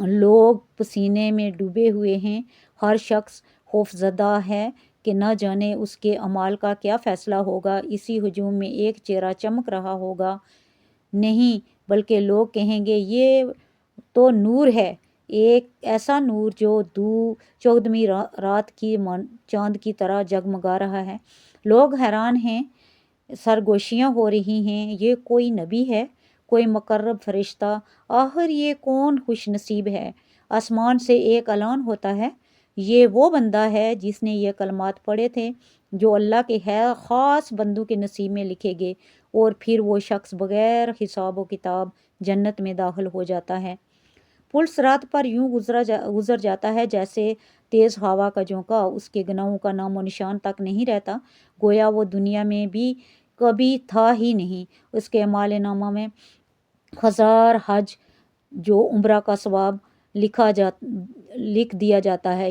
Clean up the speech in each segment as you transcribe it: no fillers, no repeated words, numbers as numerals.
لوگ پسینے میں ڈوبے ہوئے ہیں، ہر شخص خوفزدہ ہے کہ نہ جانے اس کے اعمال کا کیا فیصلہ ہوگا۔ اسی ہجوم میں ایک چہرہ چمک رہا ہوگا، نہیں بلکہ لوگ کہیں گے یہ تو نور ہے، ایک ایسا نور جو چودھویں رات کی چاند کی طرح جگمگا رہا ہے۔ لوگ حیران ہیں، سرگوشیاں ہو رہی ہیں، یہ کوئی نبی ہے، کوئی مقرب فرشتہ، آخر یہ کون خوش نصیب ہے۔ آسمان سے ایک اعلان ہوتا ہے، یہ وہ بندہ ہے جس نے یہ کلمات پڑھے تھے جو اللہ کے خاص بندوں کے نصیب میں لکھے گئے، اور پھر وہ شخص بغیر حساب و کتاب جنت میں داخل ہو جاتا ہے۔ پل صراط پر یوں گزر جاتا ہے جیسے تیز ہوا کا جھونکا، اس کے گناہوں کا نام و نشان تک نہیں رہتا، گویا وہ دنیا میں بھی کبھی تھا ہی نہیں۔ اس کے اعمال نامہ میں 1000 حج جو عمرہ کا ثواب لکھ دیا جاتا ہے۔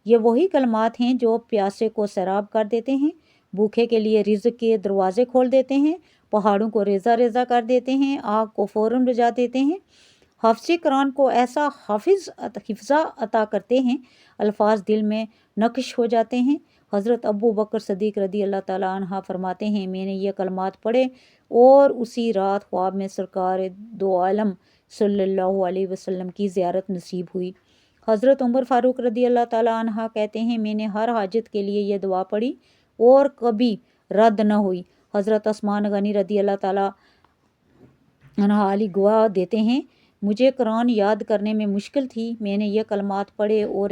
یہ وہی کلمات ہیں جو پیاسے کو سیراب کر دیتے ہیں، بھوکے کے لیے رزق کے دروازے کھول دیتے ہیں، پہاڑوں کو ریزہ ریزہ کر دیتے ہیں، آگ کو فوراً بجھا دیتے ہیں، حافظ قرآن کو ایسا حفظہ عطا کرتے ہیں الفاظ دل میں نقش ہو جاتے ہیں۔ حضرت ابو بکر صدیق رضی اللہ تعالیٰ عنہ فرماتے ہیں، میں نے یہ کلمات پڑھے اور اسی رات خواب میں سرکار دو عالم صلی اللہ علیہ وسلم کی زیارت نصیب ہوئی۔ حضرت عمر فاروق رضی اللہ تعالیٰ عنہ کہتے ہیں، میں نے ہر حاجت کے لیے یہ دعا پڑھی اور کبھی رد نہ ہوئی۔ حضرت عثمان غنی رضی اللہ تعالیٰ عنہ علی گواہ دیتے ہیں، مجھے قرآن یاد کرنے میں مشکل تھی، میں نے یہ کلمات پڑھے اور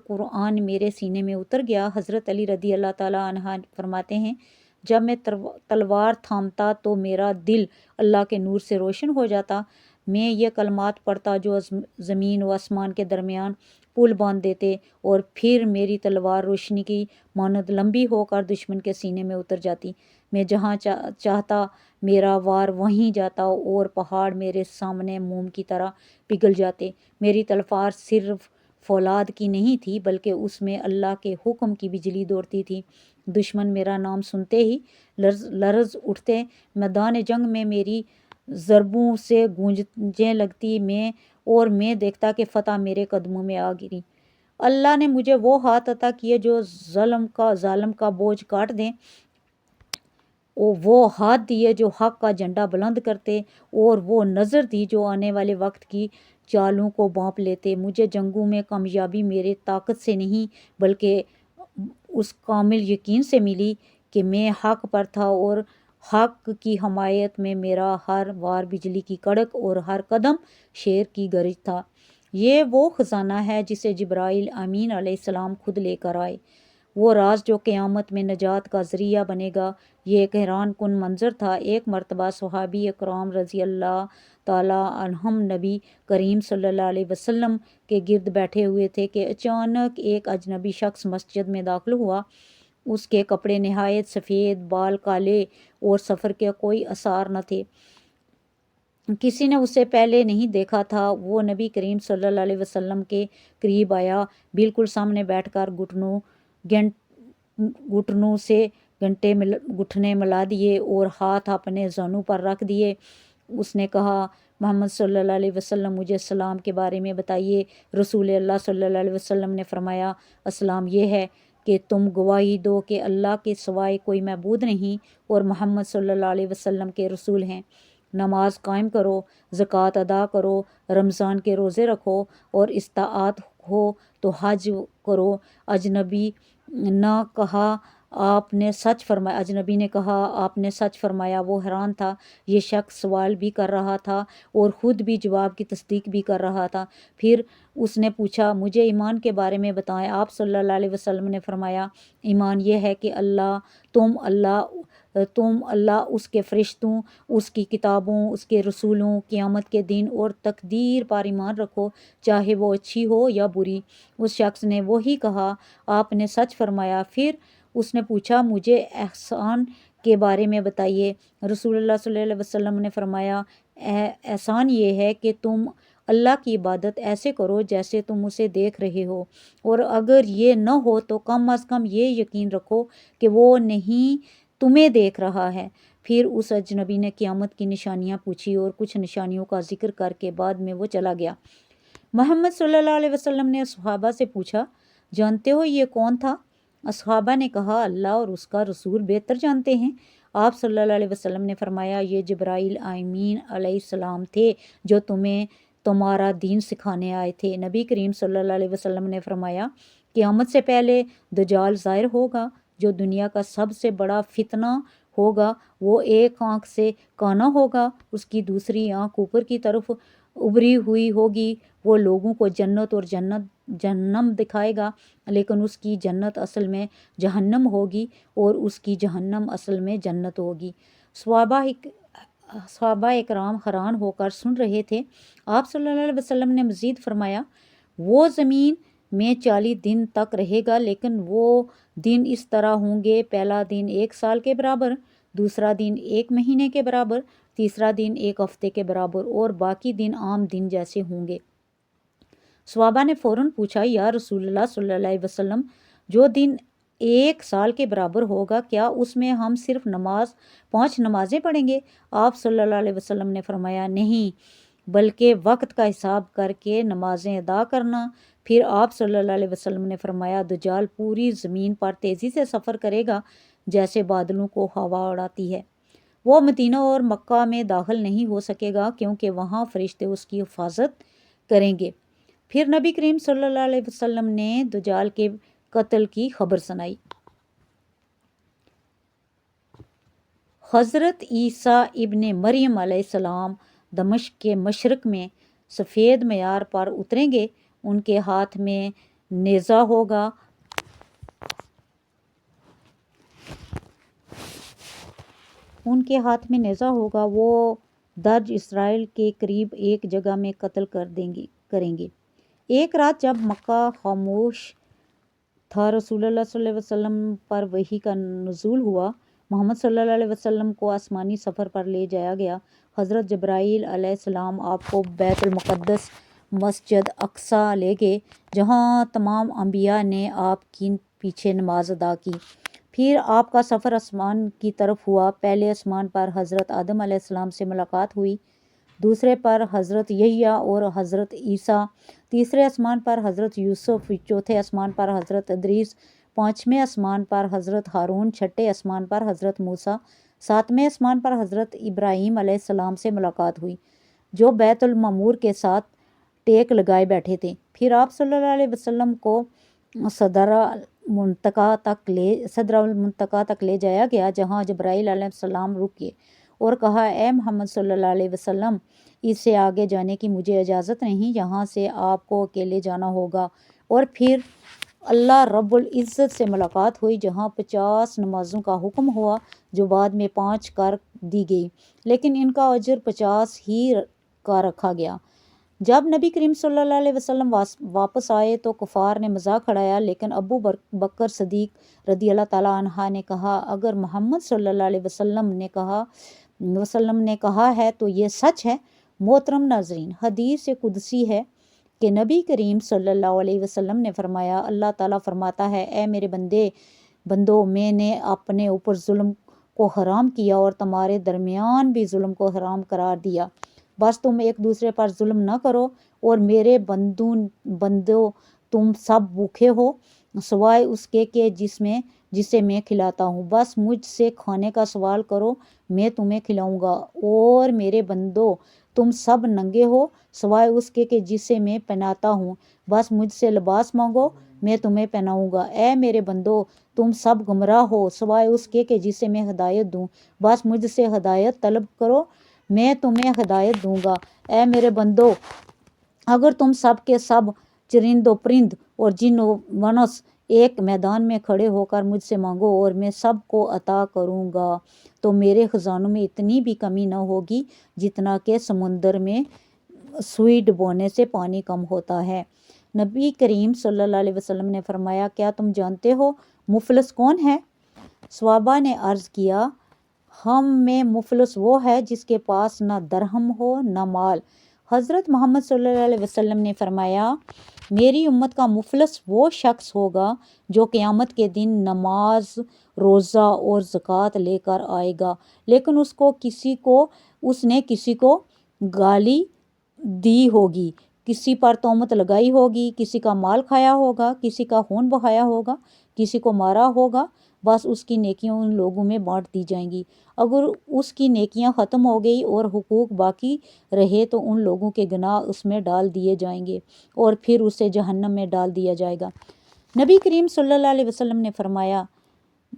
قرآن میرے سینے میں اتر گیا۔ حضرت علی رضی اللہ تعالیٰ عنہ فرماتے ہیں، جب میں تلوار تھامتا تو میرا دل اللہ کے نور سے روشن ہو جاتا، میں یہ کلمات پڑھتا جو زمین و آسمان کے درمیان پل باندھ دیتے، اور پھر میری تلوار روشنی کی مانند لمبی ہو کر دشمن کے سینے میں اتر جاتی، میں جہاں چاہتا میرا وار وہیں جاتا اور پہاڑ میرے سامنے موم کی طرح پگھل جاتے۔ میری تلوار صرف فولاد کی نہیں تھی بلکہ اس میں اللہ کے حکم کی بجلی دوڑتی تھی، دشمن میرا نام سنتے ہی لرز اٹھتے، میدان جنگ میں میری ضربوں سے گونجنے لگتی، میں دیکھتا کہ فتح میرے قدموں میں آ گری۔ اللہ نے مجھے وہ ہاتھ عطا کیے جو ظالم کا بوجھ کاٹ دیں، وہ ہاتھ دیے جو حق کا جھنڈا بلند کرتے، اور وہ نظر دی جو آنے والے وقت کی چالوں کو بانپ لیتے۔ مجھے جنگوں میں کامیابی میرے طاقت سے نہیں بلکہ اس کامل یقین سے ملی کہ میں حق پر تھا، اور حق کی حمایت میں میرا ہر وار بجلی کی کڑک اور ہر قدم شیر کی گرج تھا۔ یہ وہ خزانہ ہے جسے جبرائیل امین علیہ السلام خود لے کر آئے، وہ راز جو قیامت میں نجات کا ذریعہ بنے گا۔ یہ ایک حیران کن منظر تھا۔ ایک مرتبہ صحابی اکرام رضی اللہ تعالیٰ عنہم نبی کریم صلی اللہ علیہ وسلم کے گرد بیٹھے ہوئے تھے کہ اچانک ایک اجنبی شخص مسجد میں داخل ہوا۔ اس کے کپڑے نہایت سفید، بال کالے اور سفر کے کوئی آثار نہ تھے، کسی نے اسے پہلے نہیں دیکھا تھا۔ وہ نبی کریم صلی اللہ علیہ وسلم کے قریب آیا، بالکل سامنے بیٹھ کر گھٹنوں سے گھٹنے ملا دیے اور ہاتھ اپنے زانوں پر رکھ دیے۔ اس نے کہا، محمد صلی اللہ علیہ وسلم مجھے اسلام کے بارے میں بتائیے۔ رسول اللہ صلی اللہ علیہ وسلم نے فرمایا، اسلام یہ ہے کہ تم گواہی دو کہ اللہ کے سوائے کوئی معبود نہیں اور محمد صلی اللہ علیہ وسلم کے رسول ہیں، نماز قائم کرو، زکوٰۃ ادا کرو، رمضان کے روزے رکھو، اور استطاعت ہو تو حج کرو۔ اجنبی نے کہا، آپ نے سچ فرمایا۔ وہ حیران تھا، یہ شخص سوال بھی کر رہا تھا اور خود بھی جواب کی تصدیق بھی کر رہا تھا۔ پھر اس نے پوچھا، مجھے ایمان کے بارے میں بتائیں۔ آپ صلی اللہ علیہ وسلم نے فرمایا، ایمان یہ ہے کہ تم اللہ، اس کے فرشتوں، اس کی کتابوں، اس کے رسولوں، قیامت کے دن اور تقدیر پر ایمان رکھو، چاہے وہ اچھی ہو یا بری۔ اس شخص نے وہی کہا، آپ نے سچ فرمایا۔ پھر اس نے پوچھا، مجھے احسان کے بارے میں بتائیے۔ رسول اللہ صلی اللہ علیہ وسلم نے فرمایا، احسان یہ ہے کہ تم اللہ کی عبادت ایسے کرو جیسے تم اسے دیکھ رہے ہو، اور اگر یہ نہ ہو تو کم از کم یہ یقین رکھو کہ وہ نہیں تمہیں دیکھ رہا ہے۔ پھر اس اجنبی نے قیامت کی نشانیاں پوچھی اور کچھ نشانیوں کا ذکر کر کے بعد میں وہ چلا گیا۔ محمد صلی اللہ علیہ وسلم نے صحابہ سے پوچھا، جانتے ہو یہ کون تھا؟ صحابہ نے کہا، اللہ اور اس کا رسول بہتر جانتے ہیں۔ آپ صلی اللہ علیہ وسلم نے فرمایا، یہ جبرائیل امین علیہ السلام تھے جو تمہیں تمہارا دین سکھانے آئے تھے۔ نبی کریم صلی اللہ علیہ وسلم نے فرمایا، قیامت سے پہلے دجال ظاہر ہوگا جو دنیا کا سب سے بڑا فتنہ ہوگا۔ وہ ایک آنکھ سے کانا ہوگا، اس کی دوسری آنکھ اوپر کی طرف ابھری ہوئی ہوگی۔ وہ لوگوں کو جنت اور جہنم دکھائے گا، لیکن اس کی جنت اصل میں جہنم ہوگی اور اس کی جہنم اصل میں جنت ہوگی۔ صحابہ اکرام حیران ہو کر سن رہے تھے۔ آپ صلی اللہ علیہ وسلم نے مزید فرمایا، وہ زمین میں 40 دن تک رہے گا، لیکن وہ دن اس طرح ہوں گے، پہلا دن 1 سال کے برابر، دوسرا دن 1 مہینے کے برابر، تیسرا دن 1 ہفتے کے برابر اور باقی دن عام دن جیسے ہوں گے۔ صحابہ نے فوراً پوچھا، یا رسول اللہ صلی اللہ علیہ وسلم، جو دن 1 سال کے برابر ہوگا، کیا اس میں ہم صرف 5 نمازیں پڑھیں گے؟ آپ صلی اللہ علیہ وسلم نے فرمایا، نہیں، بلکہ وقت کا حساب کر کے نمازیں ادا کرنا۔ پھر آپ صلی اللہ علیہ وسلم نے فرمایا، دجال پوری زمین پر تیزی سے سفر کرے گا جیسے بادلوں کو ہوا اڑاتی ہے۔ وہ مدینہ اور مکہ میں داخل نہیں ہو سکے گا کیونکہ وہاں فرشتے اس کی حفاظت کریں گے۔ پھر نبی کریم صلی اللہ علیہ وسلم نے دجال کے قتل کی خبر سنائی۔ حضرت عیسیٰ ابن مریم علیہ السلام دمشق کے مشرق میں سفید معیار پر اتریں گے۔ ان کے ہاتھ میں نیزہ ہوگا۔ وہ درج اسرائیل کے قریب ایک جگہ میں قتل کریں گے۔ ایک رات جب مکہ خاموش تھا، رسول اللہ صلی اللہ علیہ وسلم پر وحی کا نزول ہوا۔ محمد صلی اللہ علیہ وسلم کو آسمانی سفر پر لے جایا گیا۔ حضرت جبرائیل علیہ السلام آپ کو بیت المقدس، مسجد اقصیٰ لے گئے، جہاں تمام انبیاء نے آپ کی پیچھے نماز ادا کی۔ پھر آپ کا سفر آسمان کی طرف ہوا۔ پہلے آسمان پر حضرت آدم علیہ السلام سے ملاقات ہوئی، دوسرے پر حضرت یحییٰ اور حضرت عیسیٰ، تیسرے آسمان پر حضرت یوسف، چوتھے آسمان پر حضرت ادریس، پانچویں آسمان پر حضرت ہارون، چھٹے آسمان پر حضرت موسیٰ، ساتویں آسمان پر حضرت ابراہیم علیہ السلام سے ملاقات ہوئی، جو بیت المعمور کے ساتھ ٹیک لگائے بیٹھے تھے۔ پھر آپ صلی اللہ علیہ وسلم کو صدر المنتقیٰ تک لے جایا گیا، جہاں جبرائیل علیہ السلام رکے اور کہا، اے محمد صلی اللہ علیہ وسلم، اس سے آگے جانے کی مجھے اجازت نہیں، یہاں سے آپ کو اکیلے جانا ہوگا۔ اور پھر اللہ رب العزت سے ملاقات ہوئی، جہاں 50 نمازوں کا حکم ہوا، جو بعد میں 5 کر دی گئی، لیکن ان کا اجر 50 ہی کا رکھا گیا۔ جب نبی کریم صلی اللہ علیہ وسلم واپس آئے تو کفار نے مذاق اڑایا، لیکن ابو بکر صدیق رضی اللہ تعالیٰ عنہ نے کہا، اگر محمد صلی اللہ علیہ وسلم نے کہا ہے تو یہ سچ ہے۔ محترم ناظرین، حدیث قدسی ہے کہ نبی کریم صلی اللہ علیہ وسلم نے فرمایا، اللہ تعالیٰ فرماتا ہے، اے میرے بندو، میں نے اپنے اوپر ظلم کو حرام کیا اور تمہارے درمیان بھی ظلم کو حرام قرار دیا، بس تم ایک دوسرے پر ظلم نہ کرو، اور میرے بندو تم سب بھوکے ہو سوائے اس کے کہ جسے میں کھلاتا ہوں، بس مجھ سے کھانے کا سوال کرو، میں تمہیں کھلاؤں گا، اور میرے بندو تم سب ننگے ہو سوائے اس کے کہ جسے میں پہناتا ہوں، بس مجھ سے لباس مانگو، میں تمہیں پہناؤں گا، اے میرے بندو تم سب گمراہ ہو سوائے اس کے کہ جسے میں ہدایت دوں، بس مجھ سے ہدایت طلب کرو، میں تمہیں ہدایت دوں گا، اے میرے بندو اگر تم سب کے سب چرند و پرند اور جن و انس ایک میدان میں کھڑے ہو کر مجھ سے مانگو اور میں سب کو عطا کروں گا، تو میرے خزانوں میں اتنی بھی کمی نہ ہوگی جتنا کہ سمندر میں سوئی ڈبونے سے پانی کم ہوتا ہے۔ نبی کریم صلی اللہ علیہ وسلم نے فرمایا، کیا تم جانتے ہو مفلس کون ہے؟ صحابہ نے عرض کیا، ہم میں مفلس وہ ہے جس کے پاس نہ درہم ہو نہ مال۔ حضرت محمد صلی اللہ علیہ وسلم نے فرمایا میری امت کا مفلس وہ شخص ہوگا جو قیامت کے دن نماز روزہ اور زکوٰۃ لے کر آئے گا لیکن اس نے کسی کو گالی دی ہوگی، کسی پر تہمت لگائی ہوگی، کسی کا مال کھایا ہوگا، کسی کا خون بہایا ہوگا، کسی کو مارا ہوگا، بس اس کی نیکیاں ان لوگوں میں بانٹ دی جائیں گی۔ اگر اس کی نیکیاں ختم ہو گئی اور حقوق باقی رہے تو ان لوگوں کے گناہ اس میں ڈال دیے جائیں گے اور پھر اسے جہنم میں ڈال دیا جائے گا۔ نبی کریم صلی اللہ علیہ وسلم نے فرمایا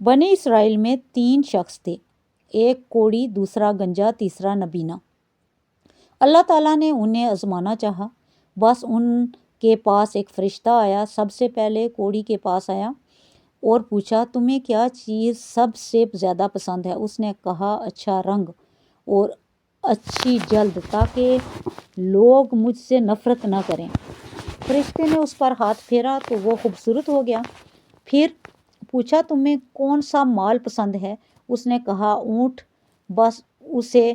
بنی اسرائیل میں 3 شخص تھے، ایک کوڑی، دوسرا گنجا، تیسرا نبینا۔ اللہ تعالیٰ نے انہیں آزمانا چاہا، بس ان کے پاس ایک فرشتہ آیا۔ سب سے پہلے کوڑی کے پاس آیا اور پوچھا تمہیں کیا چیز سب سے زیادہ پسند ہے؟ اس نے کہا اچھا رنگ اور اچھی جلد تاکہ لوگ مجھ سے نفرت نہ کریں۔ فرشتے نے اس پر ہاتھ پھیرا تو وہ خوبصورت ہو گیا۔ پھر پوچھا تمہیں کون سا مال پسند ہے؟ اس نے کہا اونٹ، بس اسے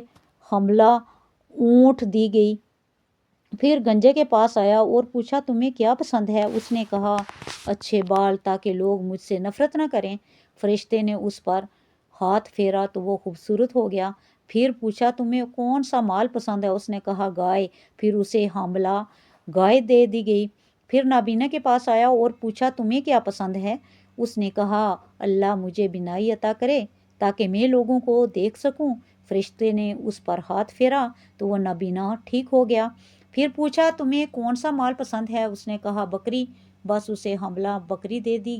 حملہ اونٹ دی گئی۔ پھر گنجے کے پاس آیا اور پوچھا تمہیں کیا پسند ہے؟ اس نے کہا اچھے بال تاکہ لوگ مجھ سے نفرت نہ کریں۔ فرشتے نے اس پر ہاتھ پھیرا تو وہ خوبصورت ہو گیا۔ پھر پوچھا تمہیں کون سا مال پسند ہے؟ اس نے کہا گائے، پھر اسے حاملہ گائے دے دی گئی۔ پھر نابینا کے پاس آیا اور پوچھا تمہیں کیا پسند ہے؟ اس نے کہا اللہ مجھے بینائی عطا کرے تاکہ میں لوگوں کو دیکھ سکوں۔ فرشتے نے اس پر ہاتھ پھیرا تو وہ نابینا ٹھیک ہو گیا۔ پھر پوچھا تمہیں کون سا مال پسند ہے؟ اس نے کہا بکری، بس اسے حاملہ بکری دے دی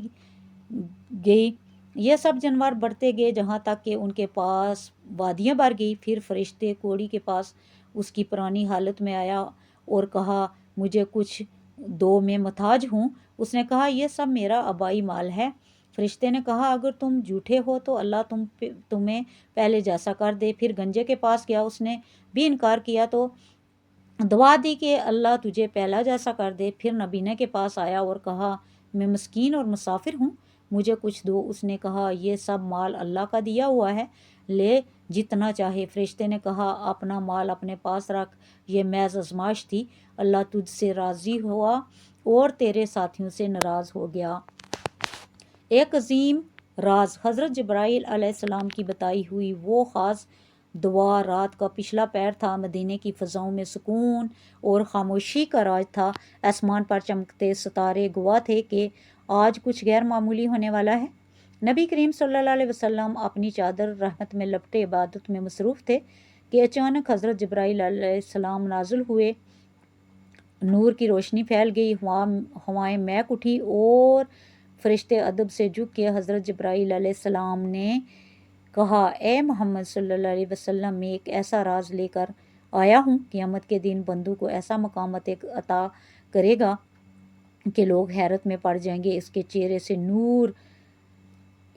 گئی۔ یہ سب جانور بڑھتے گئے جہاں تک کہ ان کے پاس وادیاں بھر گئی۔ پھر فرشتے کوڑی کے پاس اس کی پرانی حالت میں آیا اور کہا مجھے کچھ دو، میں محتاج ہوں۔ اس نے کہا یہ سب میرا آبائی مال ہے۔ فرشتے نے کہا اگر تم جھوٹے ہو تو اللہ تمہیں پہلے جیسا کر دے۔ پھر گنجے کے پاس گیا، اس نے بھی انکار کیا تو دعا دی کہ اللہ تجھے پہلا جیسا کر دے۔ پھر نبینا کے پاس آیا اور کہا میں مسکین اور مسافر ہوں، مجھے کچھ دو۔ اس نے کہا یہ سب مال اللہ کا دیا ہوا ہے، لے جتنا چاہے۔ فرشتے نے کہا اپنا مال اپنے پاس رکھ، یہ محض آزمائش تھی، اللہ تجھ سے راضی ہوا اور تیرے ساتھیوں سے ناراض ہو گیا۔ ایک عظیم راز حضرت جبرائیل علیہ السلام کی بتائی ہوئی وہ خاص دعا رات کا پچھلا پہر تھا۔ مدینے کی فضاؤں میں سکون اور خاموشی کا راج تھا۔ آسمان پر چمکتے ستارے گواہ تھے کہ آج کچھ غیر معمولی ہونے والا ہے۔ نبی کریم صلی اللہ علیہ وسلم اپنی چادر رحمت میں لپٹے عبادت میں مصروف تھے کہ اچانک حضرت جبرائیل علیہ السلام نازل ہوئے۔ نور کی روشنی پھیل گئی، ہوائیں مہک اٹھی اور فرشتے ادب سے جھک کے حضرت جبرائیل علیہ السلام نے کہا اے محمد صلی اللہ علیہ وسلم میں ایک ایسا راز لے کر آیا ہوں، قیامت کے دن بندوں کو ایسا مقام عطا کرے گا کہ لوگ حیرت میں پڑ جائیں گے۔ اس کے چہرے سے نور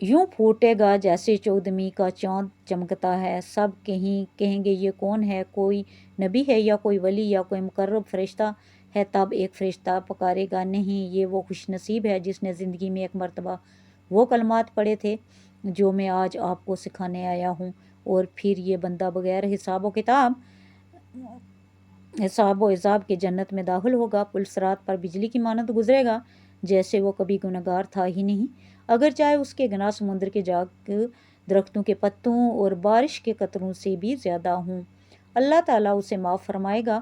یوں پھوٹے گا جیسے چودھویں کا چاند چمکتا ہے۔ سب کہیں گے یہ کون ہے؟ کوئی نبی ہے یا کوئی ولی یا کوئی مقرب فرشتہ ہے؟ تب ایک فرشتہ پکارے گا نہیں، یہ وہ خوش نصیب ہے جس نے زندگی میں ایک مرتبہ وہ کلمات پڑھے تھے جو میں آج آپ کو سکھانے آیا ہوں، اور پھر یہ بندہ بغیر حساب و عذاب کے جنت میں داخل ہوگا، پل صراط پر بجلی کی مانند گزرے گا جیسے وہ کبھی گنہگار تھا ہی نہیں، اگر چاہے اس کے گناہ سمندر کے جاگ، درختوں کے پتوں اور بارش کے قطروں سے بھی زیادہ ہوں۔ اللہ تعالیٰ اسے معاف فرمائے گا،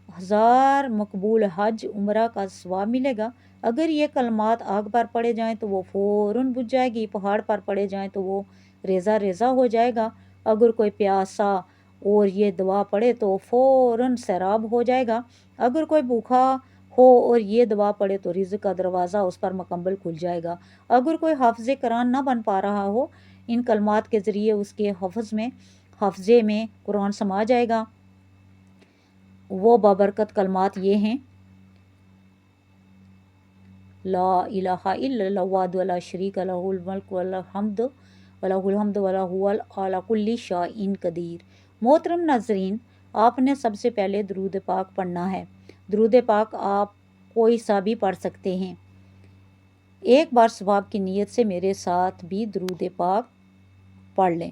1000 مقبول حج عمرہ کا ثواب ملے گا۔ اگر یہ کلمات آگ پر پڑے جائیں تو وہ فوراً بجھ جائے گی، پہاڑ پر پڑے جائیں تو وہ ریزہ ریزہ ہو جائے گا، اگر کوئی پیاسا اور یہ دعا پڑھے تو فوراً سیراب ہو جائے گا، اگر کوئی بھوکا ہو اور یہ دعا پڑھے تو رزق کا دروازہ اس پر مکمل کھل جائے گا، اگر کوئی حافظ قرآن نہ بن پا رہا ہو، ان کلمات کے ذریعے اس کے حافظے میں قرآن سما جائے گا۔ وہ بابرکت کلمات یہ ہیں لا الہ الا اللہ وحدہ لا شریک لہ الملک ولہ الحمد وہو علی کل شیء قدیر۔ محترم ناظرین، آپ نے سب سے پہلے درود پاک پڑھنا ہے۔ درود پاک آپ کوئی سا بھی پڑھ سکتے ہیں۔ ایک بار ثواب کی نیت سے میرے ساتھ بھی درود پاک پڑھ لیں۔